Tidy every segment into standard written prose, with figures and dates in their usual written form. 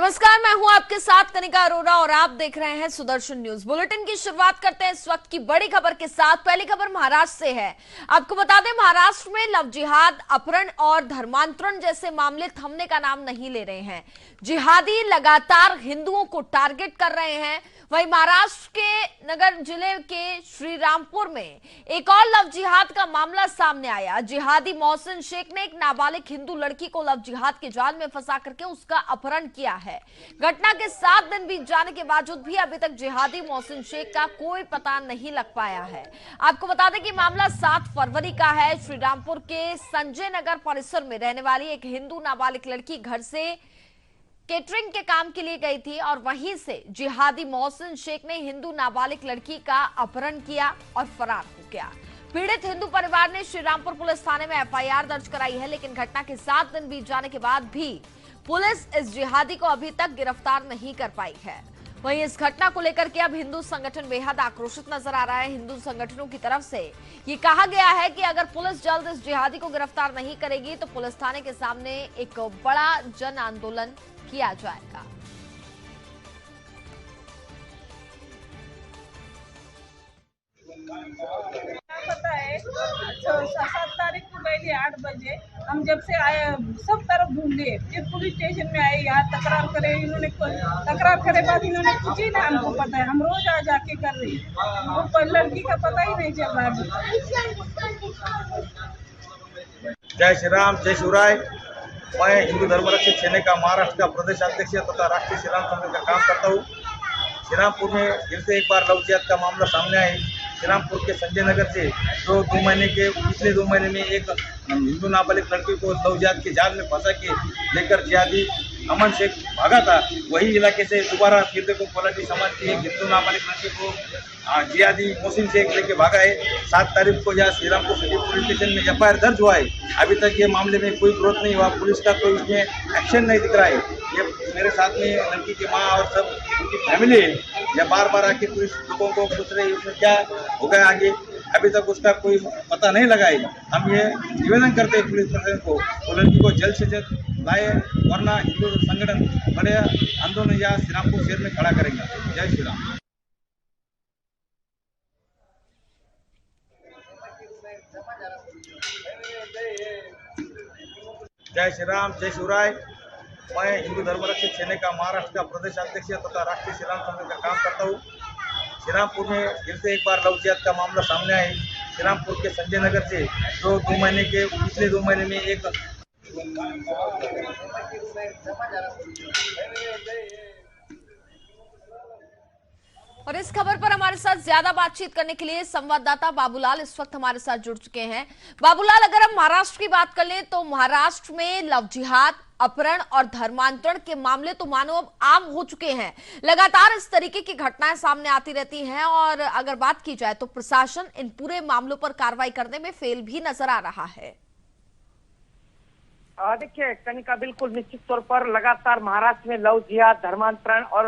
नमस्कार, मैं हूं आपके साथ कनिका अरोरा और आप देख रहे हैं सुदर्शन न्यूज। बुलेटिन की शुरुआत करते हैं इस वक्त की बड़ी खबर के साथ। पहली खबर महाराष्ट्र से है। आपको बता दें, महाराष्ट्र में लव जिहाद, अपहरण और धर्मांतरण जैसे मामले थमने का नाम नहीं ले रहे हैं। जिहादी लगातार हिंदुओं को टारगेट कर रहे हैं। वहीं महाराष्ट्र के नगर जिले के श्रीरामपुर में एक और लव जिहाद का मामला सामने आया। जिहादी मोहसिन शेख ने एक नाबालिग हिंदू लड़की को लव जिहाद के जाल में फंसा करके उसका अपहरण किया है। घटना के 7 दिन बीत जाने के बावजूद भी अभी तक जिहादी मोहसिन शेख का कोई पता नहीं लग पाया है। आपको बता दें कि मामला 7 फरवरी का है। श्रीरामपुर के संजय नगर परिसर में रहने वाली एक हिंदू नाबालिग लड़की घर से केटरिंग के काम के लिए गई थी और वहीं से जिहादी मोहसिन शेख ने हिंदू नाबालिग लड़की का अपहरण किया और फरार हो गया। पीड़ित हिंदू परिवार ने श्रीरामपुर पुलिस थाने में एफआईआर दर्ज कराई है, लेकिन घटना के 7 दिन बीत जाने के बाद भी पुलिस इस जिहादी को अभी तक गिरफ्तार नहीं कर पाई है। वहीं इस घटना को लेकर के अब हिंदू संगठन बेहद आक्रोशित नजर आ रहा है। हिंदू संगठनों की तरफ से ये कहा गया है कि अगर पुलिस जल्द इस जिहादी को गिरफ्तार नहीं करेगी तो पुलिस थाने के सामने एक बड़ा जन आंदोलन किया जाएगा। पता है 7 तारीख को गए थे 8 बजे। हम जब से आए सब तरफ ढूंढे, फिर पुलिस स्टेशन में आए, यहाँ तकरार करे। इन्होंने तकरार करे बाद इन्होंने कुछ ही ना हमको पता है। हम रोज आ जाके कर रहे हैं, वो पर लड़की का पता ही नहीं चल रहा है। जय श्री राम, जय शिवराय। मैं हिंदू धर्मरक्षक सेना का महाराष्ट्र का प्रदेश अध्यक्ष तथा राष्ट्रीय श्रीराम संघ का काम करता हूँ। श्रीरामपुर में फिर से एक बार लव जिहाद का मामला सामने आया है। श्रीरामपुर के संजय नगर से पिछले 2 महीने में एक हिंदू नाबालिग लड़की को लव जिहाद के जाल में फंसा के लेकर जिहादी अमन शेख भागा था। वही इलाके से दोबारा फिर देखो कोलाटी समाज की एक हिंदू नाबालिग लड़की को जिहादी मोहसिन शेख लेके भागा है। 7 तारीख को यहाँ श्रीरामपुर सिटी पुलिस स्टेशन में एफआईआर दर्ज हुआ है। अभी तक ये मामले में कोई ग्रोथ नहीं हुआ, पुलिस का कोई इसमें एक्शन नहीं दिख रहा है। ये मेरे साथ में लड़की की माँ और सब उनकी फैमिली है। ये बार बार आके पुलिस लोगों को पूछ रहे हैं उसमें क्या हो गया आगे, अभी तक उसका कोई पता नहीं लगा है। हम ये निवेदन करते हैं पुलिस प्रशासन को, तो लड़की को जल्द से जल्द लाए, वरना हिंदू संगठन बड़े आंदोलन या श्रीरामपुर शहर में खड़ा करेंगे। जय श्री राम। जय श्री राम, जय शिवराय। मैं हिंदू धर्मरक्षक सेना का महाराष्ट्र का प्रदेश अध्यक्ष तथा राष्ट्रीय श्रीराम संघ का काम करता हूँ। श्रीरामपुर में फिर से एक बार लव जिहाद का मामला सामने आया है। श्रीरामपुर के संजय नगर से पिछले 2 महीने में एक और इस खबर पर हमारे साथ ज्यादा बातचीत करने के लिए संवाददाता बाबूलाल इस वक्त हमारे साथ जुड़ चुके हैं। बाबूलाल, अगर हम महाराष्ट्र की बात कर लें तो महाराष्ट्र में लव जिहाद, अपहरण और धर्मांतरण के मामले तो मानो अब आम हो चुके हैं। लगातार इस तरीके की घटनाएं सामने आती रहती हैं और अगर बात की जाए तो प्रशासन इन पूरे मामलों पर कार्रवाई करने में फेल भी नजर आ रहा है। देखिए कनिका, बिल्कुल निश्चित तौर पर लगातार महाराष्ट्र में लव जिहाद, धर्मांतरण और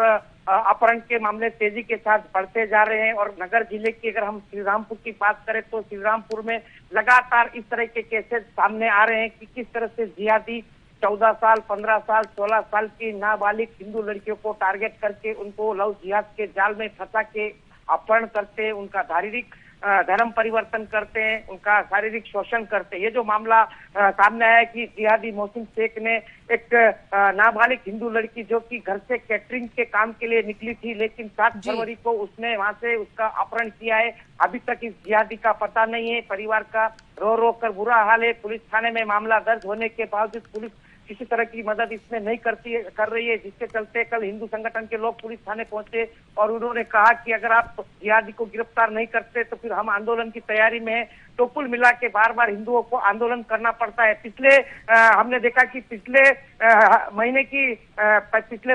अपहरण के मामले तेजी के साथ बढ़ते जा रहे हैं। और नगर जिले की अगर हम श्रीरामपुर की बात करें तो श्रीरामपुर में लगातार इस तरह के केसेस सामने आ रहे हैं कि किस तरह से जिहादी 14 साल, 15 साल, 16 साल की नाबालिग हिंदू लड़कियों को टारगेट करके उनको लव जिहाद के जाल में फंसा के अपहरण करते हैं, उनका शारीरिक धर्म परिवर्तन करते हैं, उनका शारीरिक शोषण करते हैं। ये जो मामला सामने आया कि जिहादी मोहसिन शेख ने एक नाबालिग हिंदू लड़की जो कि घर से कैटरिंग के काम के लिए निकली थी, लेकिन 7 फरवरी को उसने वहां से उसका अपहरण किया है। अभी तक इस जिहादी का पता नहीं है। परिवार का रो रो कर बुरा हाल है। पुलिस थाने में मामला दर्ज होने के बावजूद पुलिस किसी तरह की मदद इसमें नहीं कर रही है, जिसके चलते कल हिंदू संगठन के लोग पुलिस थाने पहुंचे और उन्होंने कहा कि अगर आप जिहादी को गिरफ्तार नहीं करते तो फिर हम आंदोलन की तैयारी में हैं। तो कुल मिला के बार बार हिंदुओं को आंदोलन करना पड़ता है। हमने देखा कि पिछले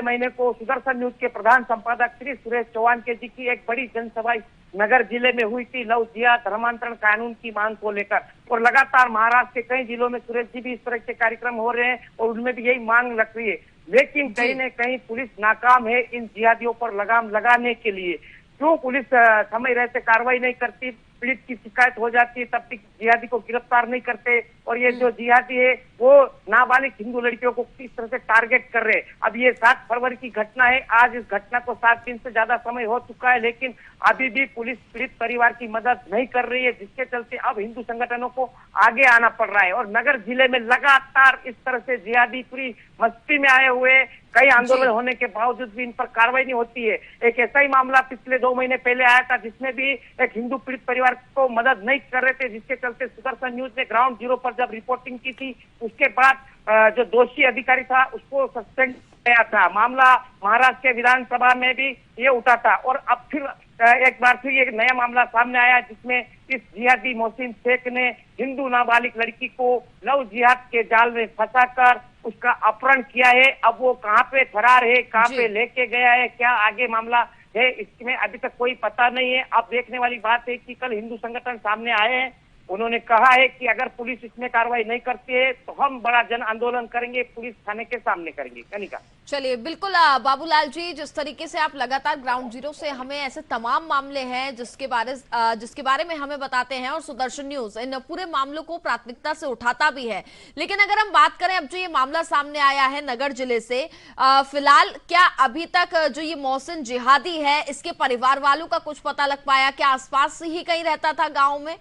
महीने को सुदर्शन न्यूज के प्रधान संपादक श्री सुरेश चौहान के जी की एक बड़ी जनसभा नगर जिले में हुई थी लव जिहाद धर्मांतरण कानून की मांग को लेकर। और लगातार महाराष्ट्र के कई जिलों में सुरेश जी भी इस तरह के कार्यक्रम हो रहे हैं और उनमें भी यही मांग लग रही है। लेकिन कहीं न कहीं पुलिस नाकाम है इन जिहादियों पर लगाम लगाने के लिए। क्यों पुलिस समय रहते कार्रवाई नहीं करती? पीड़ित की शिकायत हो जाती है तब तक जिहादी को गिरफ्तार नहीं करते। और ये जो जिहादी है वो नाबालिग हिंदू लड़कियों को किस तरह से टारगेट कर रहे हैं। अब ये 7 फरवरी की घटना है, आज इस घटना को 7 दिन से ज्यादा समय हो चुका है, लेकिन अभी भी पुलिस पीड़ित परिवार की मदद नहीं कर रही है, जिसके चलते अब हिंदू संगठनों को आगे आना पड़ रहा है। और नगर जिले में लगातार इस तरह से जिहादी पूरी मस्ती में आए हुए, कई आंदोलन होने के बावजूद भी इन पर कार्रवाई नहीं होती है। एक ऐसा ही मामला पिछले 2 महीने पहले आया था, जिसमें भी एक हिंदू पीड़ित परिवार को मदद नहीं कर रहे थे, जिसके चलते सुदर्शन न्यूज ने ग्राउंड जीरो पर जब रिपोर्टिंग की थी, उसके बाद जो दोषी अधिकारी था उसको सस्पेंड किया था। मामला महाराष्ट्र के विधानसभा में भी ये उठा था और अब फिर एक बार फिर एक नया मामला सामने आया, जिसमें इस जिहादी मोहसिन शेख ने हिंदू नाबालिग लड़की को लव जिहाद के जाल में फंसाकर उसका अपहरण किया है। अब वो कहाँ पे फरार है, कहाँ पे लेके गया है, क्या आगे मामला है, इसमें अभी तक कोई पता नहीं है। अब देखने वाली बात है कि कल हिंदू संगठन सामने आए हैं, उन्होंने कहा है कि अगर पुलिस इसमें कार्रवाई नहीं करती है तो हम बड़ा जन आंदोलन करेंगे, पुलिस थाने के सामने करेंगे। कनिका, चलिए बिल्कुल बाबूलाल जी, जिस तरीके से आप लगातार ग्राउंड जीरो से हमें ऐसे तमाम मामले हैं जिसके बारे में हमें बताते हैं, और सुदर्शन न्यूज इन पूरे मामलों को प्राथमिकता से उठाता भी है। लेकिन अगर हम बात करें, अब जो ये मामला सामने आया है नगर जिले से, फिलहाल क्या अभी तक जो ये मोहसिन जिहादी है इसके परिवार वालों का कुछ पता लग पाया? क्या आसपास ही कहीं रहता था गाँव में?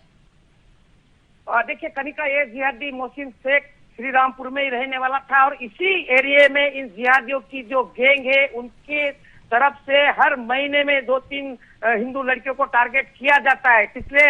देखिए कनिका, ये जिहादी मोहसिन शेख श्री रामपुर में ही रहने वाला था और इसी एरिया में इन जिहादियों की जो गैंग है उनके तरफ से हर महीने में 2-3 हिंदू लड़कियों को टारगेट किया जाता है। पिछले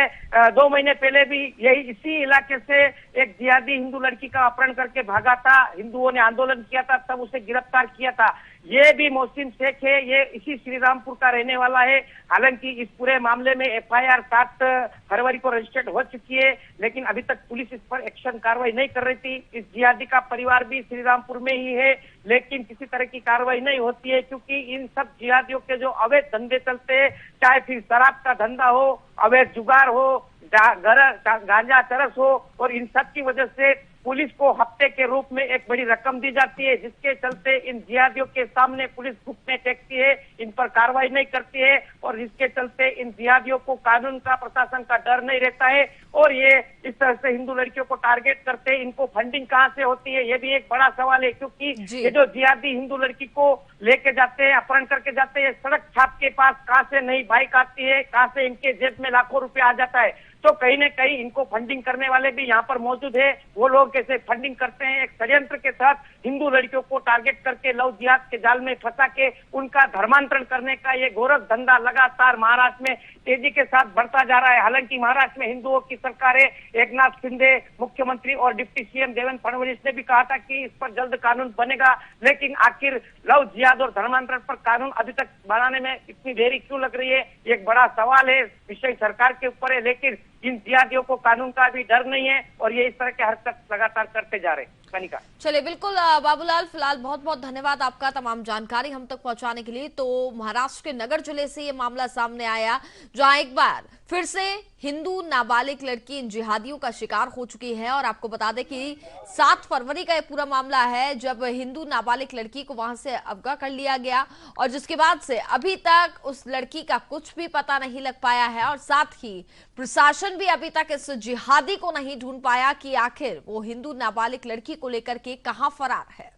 2 महीने पहले भी यही इसी इलाके से एक जिहादी हिंदू लड़की का अपहरण करके भागा था, हिंदुओं ने आंदोलन किया था, तब उसे गिरफ्तार किया था। ये भी मोहसिन शेख है, ये इसी श्रीरामपुर का रहने वाला है। हालांकि इस पूरे मामले में FIR 7 फरवरी को रजिस्टर्ड हो चुकी है, लेकिन अभी तक पुलिस इस पर एक्शन कार्रवाई नहीं कर रही थी। इस जिहादी का परिवार भी श्रीरामपुर में ही है, लेकिन किसी तरह की कार्रवाई नहीं होती है, क्योंकि इन सब जिहादियों के जो अवैध धंधे चलते हैं, चाहे फिर शराब का धंधा हो, अवैध जुगार हो, गांजा चरस हो, और इन सब की वजह से पुलिस को हफ्ते के रूप में एक बड़ी रकम दी जाती है, जिसके चलते इन जिहादियों के सामने पुलिस घुटने टेकती है, इन पर कार्रवाई नहीं करती है, और जिसके चलते इन जिहादियों को कानून का, प्रशासन का डर नहीं रहता है, और ये इस तरह से हिंदू लड़कियों को टारगेट करते हैं। इनको फंडिंग कहाँ से होती है, ये भी एक बड़ा सवाल है, क्योंकि ये जो जिहादी हिंदू लड़की को लेके जाते हैं, अपहरण करके जाते हैं, सड़क छाप के पास कहाँ से नई बाइक आती है, कहाँ से इनके जेब में लाखों रुपया आ जाता है। तो कहीं न कहीं इनको फंडिंग करने वाले भी यहाँ पर मौजूद है। वो लोग कैसे फंडिंग करते हैं, एक षड्यंत्र के साथ हिंदू लड़कियों को टारगेट करके लव जिहाद के जाल में फंसा के उनका धर्मांतरण करने का ये गोरख धंधा लगातार महाराष्ट्र में तेजी के साथ बढ़ता जा रहा है। हालांकि महाराष्ट्र में हिंदुओं की सरकार है, एकनाथ शिंदे मुख्यमंत्री और डिप्टी CM देवेंद्र फडणवीस ने भी कहा था कि इस पर जल्द कानून बनेगा, लेकिन आखिर लव जिहाद और धर्मांतरण पर कानून अभी तक बनाने में इतनी देरी क्यों लग रही है, एक बड़ा सवाल है, विषय सरकार के ऊपर है। लेकिन इन जिहादियों को कानून का भी डर नहीं है और ये इस तरह के हरकत लगातार करते जा रहे हैं। कनिका, चलिए बिल्कुल बाबूलाल, फिलहाल बहुत बहुत धन्यवाद आपका तमाम जानकारी हम तक पहुंचाने के लिए। तो महाराष्ट्र के नगर जिले से ये मामला सामने आया, जहां एक बार फिर से हिंदू नाबालिग लड़की इन जिहादियों का शिकार हो चुकी है। और आपको बता दें कि 7 फरवरी का ये पूरा मामला है, जब हिंदू नाबालिग लड़की को वहां से अगवा कर लिया गया, और जिसके बाद से अभी तक उस लड़की का कुछ भी पता नहीं लग पाया है, और साथ ही प्रशासन भी अभी तक इस जिहादी को नहीं ढूंढ पाया कि आखिर वो हिंदू नाबालिग लड़की को लेकर के कहां फरार है।